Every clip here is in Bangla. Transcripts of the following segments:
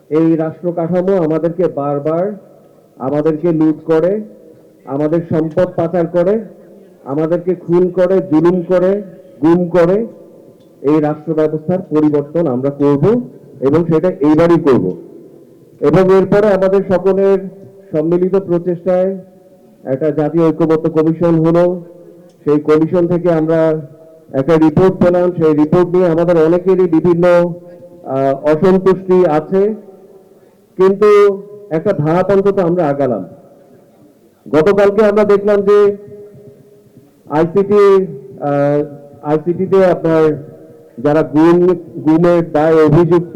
এই রাষ্ট্র কাঠামো আমাদেরকে বারবার আমাদেরকে লুট করে, আমাদের সম্পদ পাচার করে, আমাদেরকে খুন করে, জুলুম করে, গুম করে। এই রাষ্ট্র ব্যবস্থার পরিবর্তন আমরা করব এবং সেটা এইবারই করব। এবং এরপরে আমাদের সকলের সম্মিলিত প্রচেষ্টায় একটা জাতীয় ঐক্যবদ্ধ কমিশন হলো। সেই কমিশন থেকে আমরা একটা রিপোর্ট পেলাম। সেই রিপোর্ট নিয়ে আমাদের অনেকেরই বিভিন্ন অসন্তুষ্টি আছে, কিন্তু একটা ধাপ অন্তত আমরা আগালাম। গতকালকে আমরা দেখলাম যে আইসিটি আইসিটিতে আপনার যারা গুমের দায়ে অভিযুক্ত,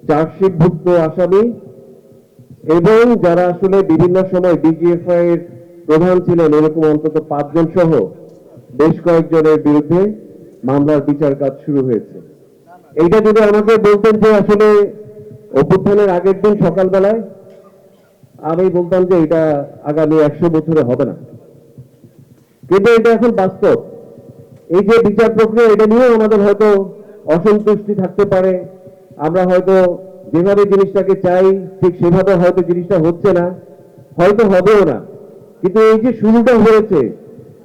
চার্জশিটভুক্ত আসামি এবং যারা আসলে বিভিন্ন সময় ডিজিএফআই এর প্রধান ছিলেন, এরকম অন্তত 5 জন সহ বেশ কয়েকজনের বিরুদ্ধে মামলার বিচার কাজ শুরু হয়েছে। এইটা যদি আমাকে বলতেন যে আসলে অভ্যুত্থানের আগের দিন সকালবেলায়, আমি বলতাম যে এটা আগামী 100 বছরে হবে না, কিন্তু এটা এখন বাস্তব। এই যে বিচার প্রক্রিয়া, এটা নিয়েও আমাদের হয়তো অসন্তুষ্টি থাকতে পারে। আমরা হয়তো যেভাবে জিনিসটাকে চাই ঠিক সেভাবে হয়তো জিনিসটা হচ্ছে না, হয়তো হবেও না। কিন্তু এই যে শুরুটা হয়েছে,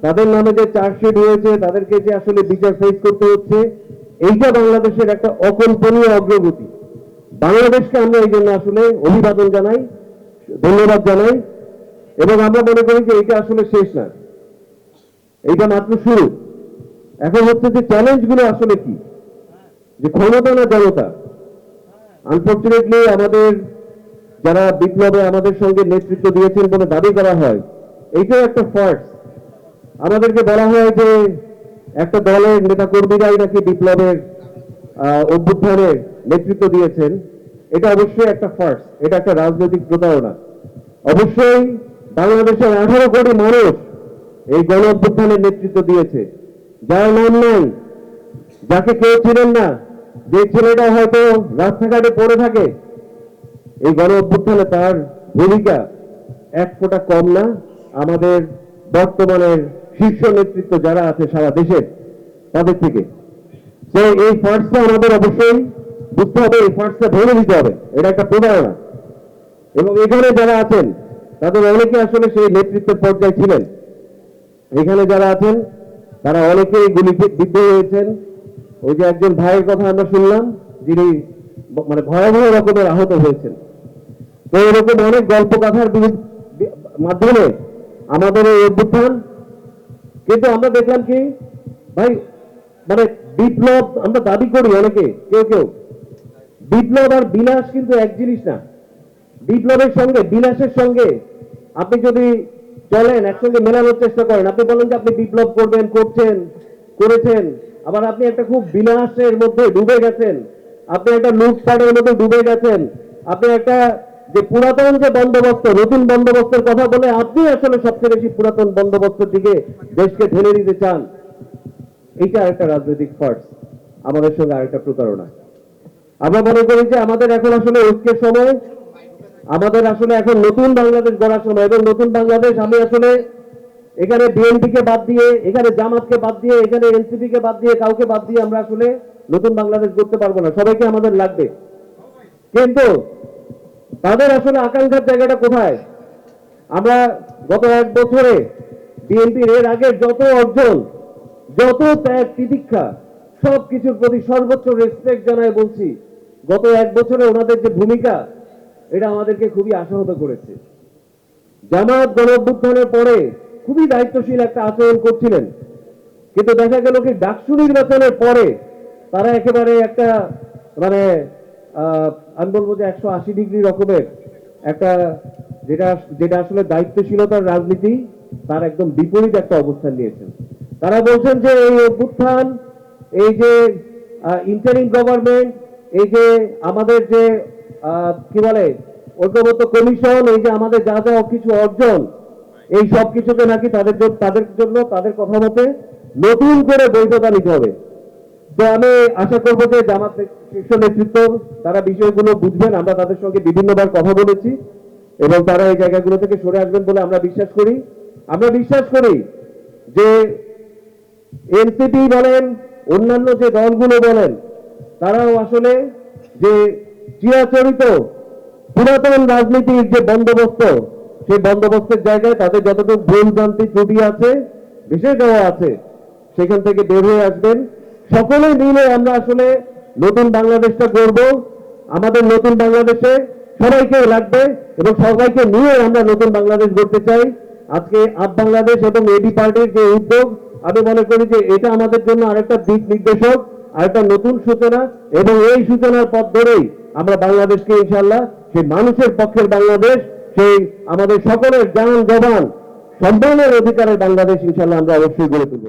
তাদের নামে যে চার্জশিট হয়েছে, তাদেরকে যে আসলে বিচার ফেস করতে হচ্ছে, এইটা বাংলাদেশের একটা অকল্পনীয় অগ্রগতি। বাংলাদেশকে আমরা এই জন্য আসলে অভিবাদন জানাই, ধন্যবাদ জানাই। এবং আমরা মনে করি যে এটা আসলে শেষ না, এইটা মাত্র শুরু। এখন হচ্ছে যে চ্যালেঞ্জগুলো আসলে কি, যে ক্ষমতা না জনতা। আনফর্চুনেটলি আমাদের যারা বিপ্লবে আমাদের সঙ্গে নেতৃত্ব দিয়েছেন বলে দাবি করা হয়, এইটাও একটা ফার্স। আমাদেরকে বলা হয় যে একটা দলের নেতা কর্মীরাই নাকি বিপ্লবের অভ্যুত্থানের নেতৃত্ব দিয়েছেন। এটা অবশ্যই একটা ফার্স, এটা একটা রাজনৈতিক প্রতারণা। অবশ্যই বাংলাদেশের 18 কোটি মানুষ এই গণ অভ্যুত্থানের নেতৃত্ব দিয়েছে, যার নাম নাই, যাকে কেউ ছিলেন না, যে ছেলেটা হয়তো রাস্তাঘাটে পড়ে থাকে, এই গণ অভ্যুত্থানে তার ভূমিকা এক ফোঁটা কম না আমাদের বর্তমানের শীর্ষ নেতৃত্ব যারা আছে সারা দেশের, তাদের থেকে। তো এই ফার্স্টটা আমাদের অবশ্যই বুঝতে হবে, এই ফার্স্টটা ভেঙে দিতে হবে। এটা একটা প্রতারণা। এবং এখানে যারা আছেন তাদের অনেকে আসলে সেই নেতৃত্বের পর্যায়ে ছিলেন। এখানে যারা আছেন তারা অনেকেই গুলিবিদ্ধ হয়েছেন। ওই যে একজন ভাইয়ের কথা আমরা শুনলাম, যিনি মানে ভয়াবহ রকমের আহত হয়েছেন। তো এরকম অনেক গল্প কথার মাধ্যমে আমাদের এই অভ্যুত্থান, কিন্তু আমরা দেখলাম কি ভাই, মানে বিপ্লব আমরা দাবি করি অনেকে, কেউ কেউ। বিপ্লব আর বিলাস কিন্তু এক জিনিস না। বিপ্লবের সঙ্গে বিলাসের সঙ্গে আপনি যদি চলেন, একসঙ্গে মেলানোর চেষ্টা করেন, আপনি বলেন যে আপনি বিপ্লব করবেন, করেছেন, আবার আপনি একটা খুব বিলাসের মধ্যে ডুবে গেছেন, আপনি একটা লুটপাটের মধ্যে ডুবে গেছেন, আপনি একটা যে পুরাতন যে বন্দোবস্ত, নতুন বন্দোবস্তের কথা বলে আপনি আসলে সবচেয়ে বেশি পুরাতন বন্দোবস্তের দিকে দেশকে ঠেলে দিতে চান। এইটা আরেকটা রাজনৈতিক ফার্স, আমাদের সঙ্গে আরেকটা প্রতারণা। আমরা মনে করি যে আমাদের এখন আসলে ঐক্যের সময়, আমাদের আসলে এখন নতুন বাংলাদেশ গড়ার সময়। এবং নতুন বাংলাদেশ, আমি আসলে এখানে বিএনপিকে বাদ দিয়ে, এখানে জামাতকে বাদ দিয়ে, এখানে এনসিপি কে বাদ দিয়ে, কাউকে বাদ দিয়ে আমরা আসলে নতুন বাংলাদেশ গড়তে পারবো না। সবাইকে আমাদের লাগবে, কিন্তু তাদের আসলে আকাঙ্ক্ষার জায়গাটা কোথায়? আমরা গত 1 বছরে বিএনপির এর আগের যত অর্জন, যত ত্যাগ তিতিক্ষা, সবকিছুর প্রতি সর্বোচ্চ রেসপেক্ট জানায় বলছি, গত 1 বছরে ওনাদের যে ভূমিকা, এটা আমাদেরকে খুবই আশাহত করেছে। জামাত গণঅভ্যুত্থানের পরে খুবই দায়িত্বশীল একটা আচরণ করছিলেন, কিন্তু দেখা গেল কি ডাকসু নির্বাচনের পরে তারা একেবারে একটা মানে আমি বলবো যে 180 ডিগ্রি রকমের একটা, যেটা যেটা আসলে দায়িত্বশীলতার রাজনীতি, তার একদম বিপরীত একটা অবস্থান নিয়েছেন। তারা বলছেন যে এই অভ্যুত্থান, এই যে ইন্টারিম গভর্নমেন্ট, এই যে আমাদের যে কি বলে ঐক্যবদ্ধ কমিশন, এই যে আমাদের যা যা কিছু অর্জন, এই সব কিছুকে নাকি তাদের জন্য তাদের কথা মতে নতুন করে বৈধতা নিতে হবে। তো আমি আশা করবো যে জামাত শীর্ষ নেতৃত্ব তারা বিষয়গুলো বুঝবেন। আমরা তাদের সঙ্গে বিভিন্নবার কথা বলেছি এবং তারা এই জায়গাগুলো থেকে সরে আসবেন বলে আমরা বিশ্বাস করি। আমরা বিশ্বাস করি যে এনসিপি বলেন, অন্যান্য যে দলগুলো বলেন, তারাও আসলে যে চিরাচরিত পুরাতন রাজনীতির যে বন্দোবস্ত, সেই বন্দোবস্তের জায়গায় তাদের যতটুকু ভুল ভ্রান্তি ত্রুটি আছে, বিশেষ দেওয়া আছে, সেখান থেকে বের হয়ে আসবেন। সকলে মিলে আমরা আসলে নতুন বাংলাদেশটা গড়ব। আমাদের নতুন বাংলাদেশে সবাইকে লাগবে এবং সবাইকে নিয়ে আমরা নতুন বাংলাদেশ গড়তে চাই। আজকে আপ বাংলাদেশ এবং এবি পার্টির যে উদ্যোগ, আমি মনে করি যে এটা আমাদের জন্য আরেকটা দিক নির্দেশক, আরেকটা নতুন সূচনা, এবং এই সূচনার পথ ধরেই আমরা বাংলাদেশকে ইনশাআল্লাহ সেই মানুষের পক্ষের বাংলাদেশ, সেই আমাদের সকলের জান জবান সম্মানের অধিকারের বাংলাদেশ ইনশাআল্লাহ আমরা অবশ্যই গড়ে তুলব।